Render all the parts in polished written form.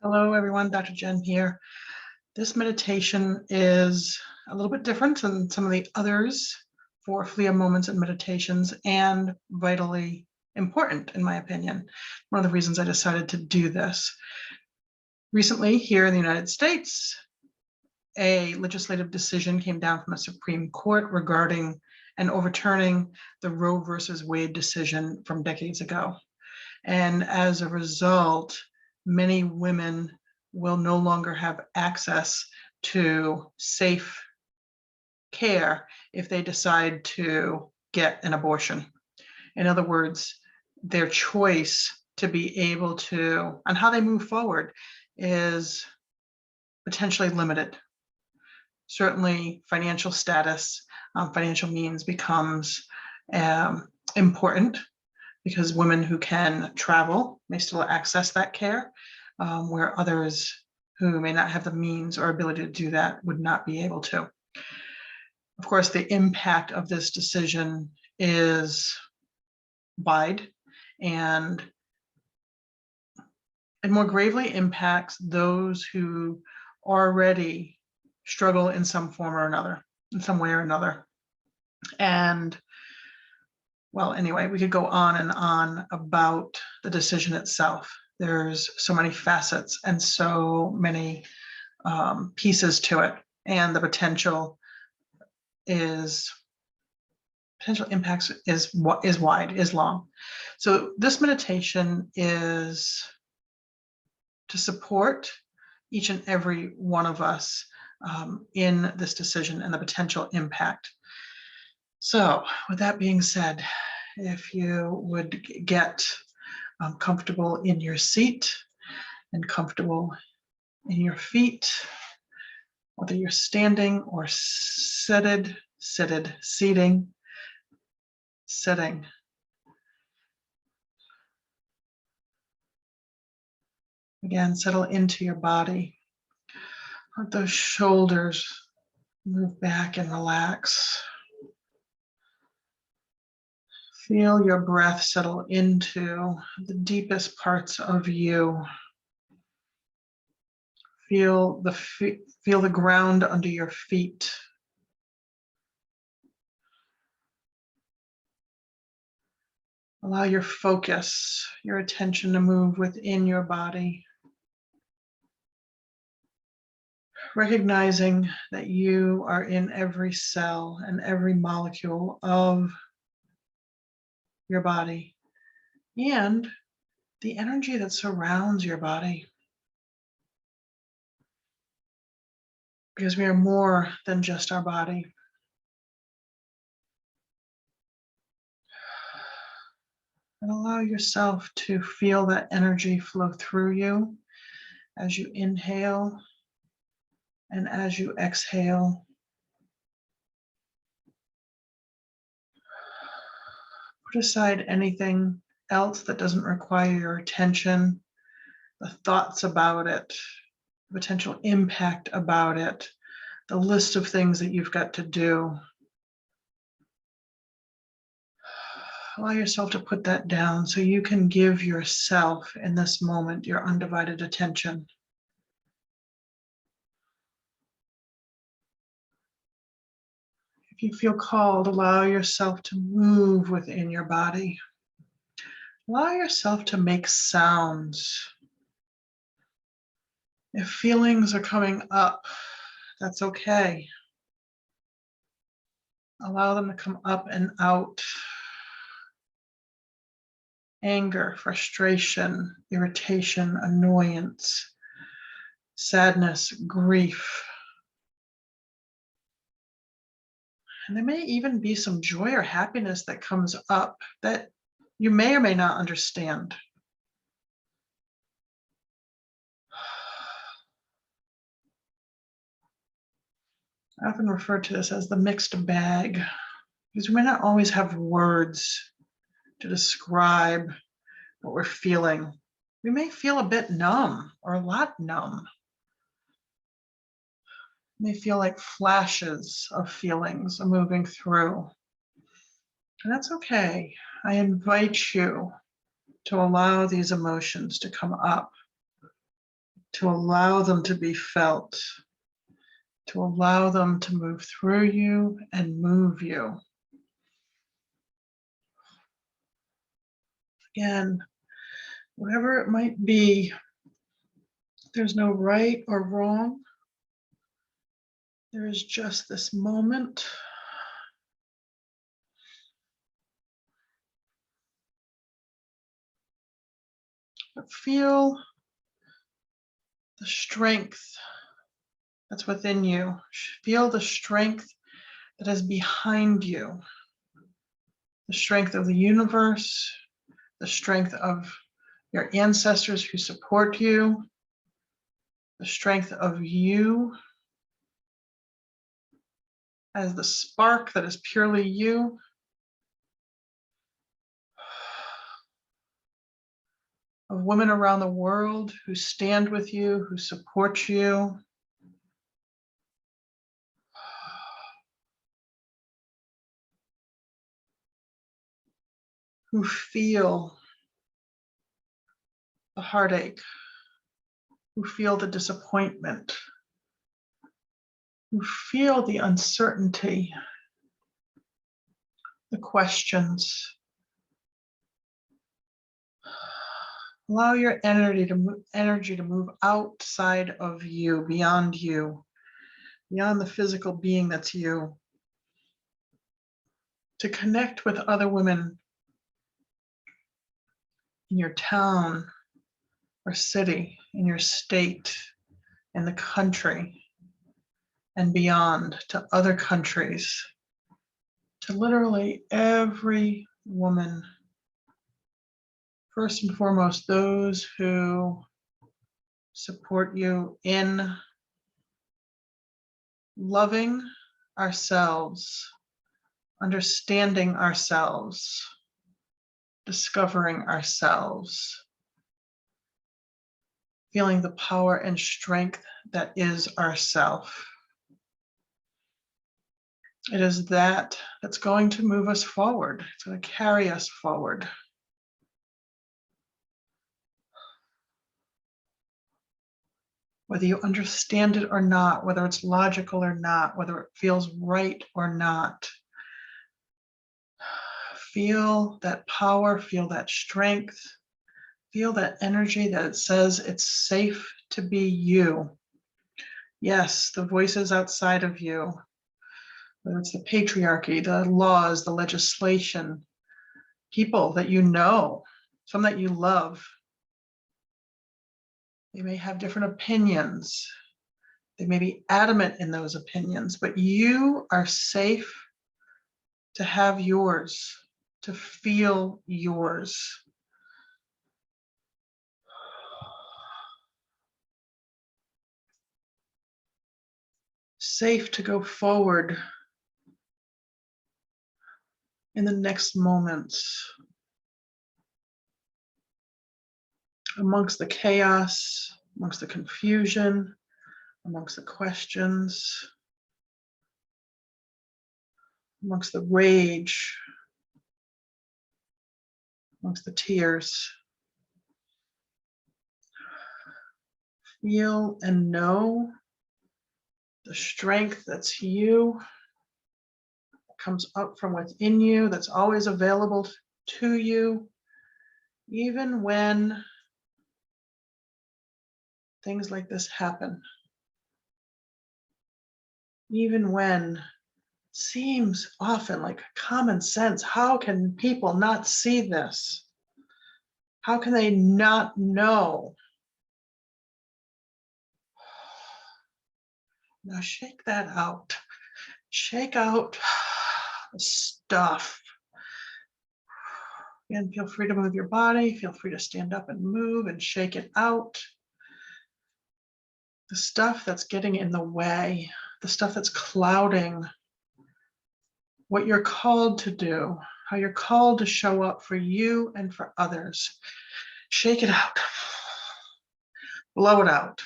Hello, everyone. Dr. Jen here. This meditation is a little bit different than some of the others for FLIA moments and meditations, and vitally important, in my opinion. One of the reasons I decided to do this. Recently, here in the United States, a legislative decision came down from the Supreme Court regarding and overturning the Roe versus Wade decision from decades ago. And as a result, many women will no longer have access to safe care if they decide to get an abortion. In other words, their choice to be able to, on how they move forward, is potentially limited. Certainly, financial status, financial means becomes important, because women who can travel may still access that care, where others who may not have the means or ability to do that would not be able to. Of course, the impact of this decision is wide and more gravely impacts those who already struggle in some form or another, in some way or another. And well, anyway, we could go on and on about the decision itself. There's so many facets and so many pieces to it, and the potential impacts is wide, is long. So this meditation is to support each and every one of us in this decision and the potential impact. So with that being said, if you would get comfortable in your seat and comfortable in your feet, whether you're standing or seated, seating, sitting. Again, settle into your body. Let those shoulders move back and relax. Feel your breath settle into the deepest parts of you. Feel the ground under your feet. Allow your focus, your attention to move within your body. Recognizing that you are in every cell and every molecule of your body and the energy that surrounds your body. Because we are more than just our body. And allow yourself to feel that energy flow through you as you inhale and as you exhale. Put aside anything else that doesn't require your attention, the thoughts about it, the potential impact about it, the list of things that you've got to do. Allow yourself to put that down so you can give yourself in this moment your undivided attention. If you feel called, allow yourself to move within your body. Allow yourself to make sounds. If feelings are coming up, that's okay. Allow them to come up and out. Anger, frustration, irritation, annoyance, sadness, grief. And there may even be some joy or happiness that comes up that you may or may not understand. I often refer to this as the mixed bag, because we may not always have words to describe what we're feeling. We may feel a bit numb or a lot numb. We may feel like flashes of feelings are moving through. And that's okay. I invite you to allow these emotions to come up. to allow them to be felt, to allow them to move through you and move you. Again, whatever it might be, there's no right or wrong. There is just this moment. But feel the strength that's within you. Feel the strength that is behind you. The strength of the universe, the strength of your ancestors who support you, the strength of you as the spark that is purely you. Of women around the world who stand with you, who support you. Who feel the heartache, who feel the disappointment, who feel the uncertainty, the questions. Allow your energy to move outside of you, beyond the physical being that's you. To connect with other women in your town or city, in your state, in the country, and beyond, to other countries, to literally every woman. First and foremost, those who support you in loving ourselves, understanding ourselves, discovering ourselves, feeling the power and strength that is ourself. It is that that's going to move us forward. It's going to carry us forward. Whether you understand it or not, whether it's logical or not, whether it feels right or not, feel that power, feel that strength, feel that energy that it says it's safe to be you. Yes, the voices outside of you, whether it's the patriarchy, the laws, the legislation, people that you know, some that you love, they may have different opinions. They may be adamant in those opinions, but you are safe to have yours, to feel yours. Safe to go forward in the next moments. Amongst the chaos, amongst the confusion, amongst the questions, amongst the rage, amongst the tears. Feel and know the strength that's you, that comes up from within you, that's always available to you, even when things like this happen. Even when it seems often like common sense, how can people not see this? How can they not know? Now shake that out. Shake out the stuff. Again, feel free to move your body. Feel free to stand up and move and shake it out. The stuff that's getting in the way, the stuff that's clouding what you're called to do, how you're called to show up for you and for others. Shake it out. Blow it out.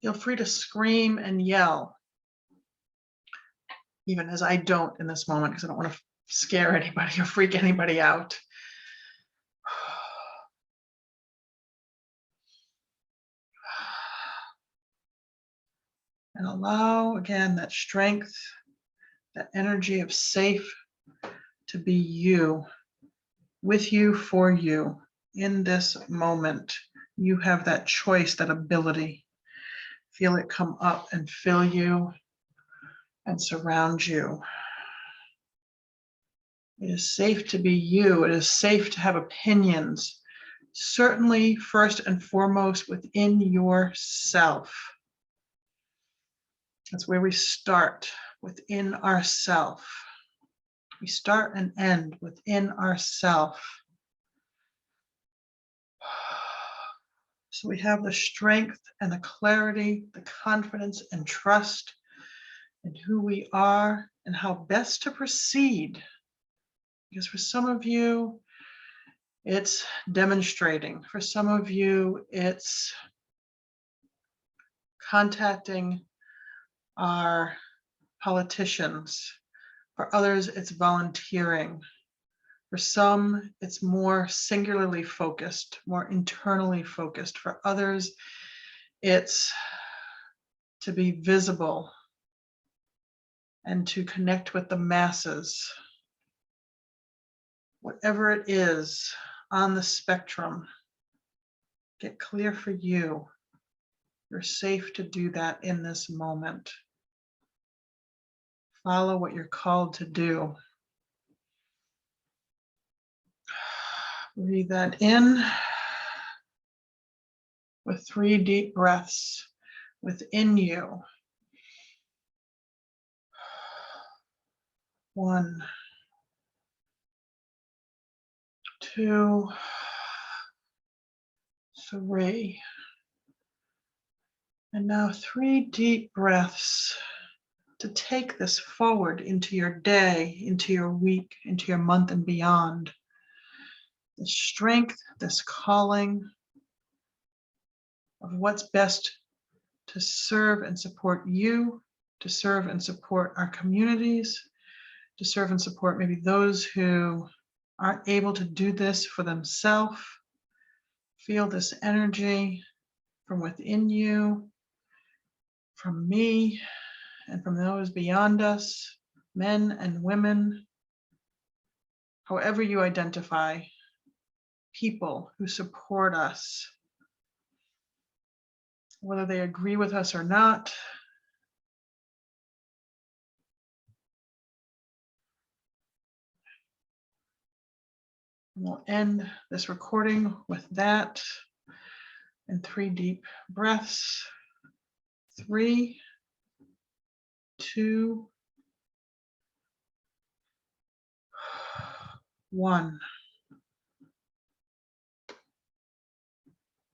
Feel free to scream and yell, even as I don't in this moment, because I don't want to scare anybody or freak anybody out. And allow, again, that strength, that energy of safe to be you, with you, for you, in this moment. You have that choice, that ability. Feel it come up and fill you and surround you. It is safe to be you. It is safe to have opinions, certainly first and foremost within yourself. That's where we start, within ourself. We start and end within ourself. So we have the strength and the clarity, the confidence and trust in who we are and how best to proceed. Because for some of you, it's demonstrating. For some of you, it's contacting our politicians. For others, it's volunteering. For some, it's more singularly focused, more internally focused. For others, it's to be visible and to connect with the masses. Whatever it is on the spectrum, get clear for you. You're safe to do that in this moment. Follow what you're called to do. Breathe that in with 3 deep breaths within you. 1, 2, 3. And now 3 deep breaths to take this forward into your day, into your week, into your month and beyond. This strength, this calling of what's best to serve and support you, to serve and support our communities, to serve and support maybe those who aren't able to do this for themselves. Feel this energy from within you, from me, and from those beyond us, men and women, however you identify, people who support us, whether they agree with us or not. And we'll end this recording with that in 3 deep breaths. 3, 2, 1.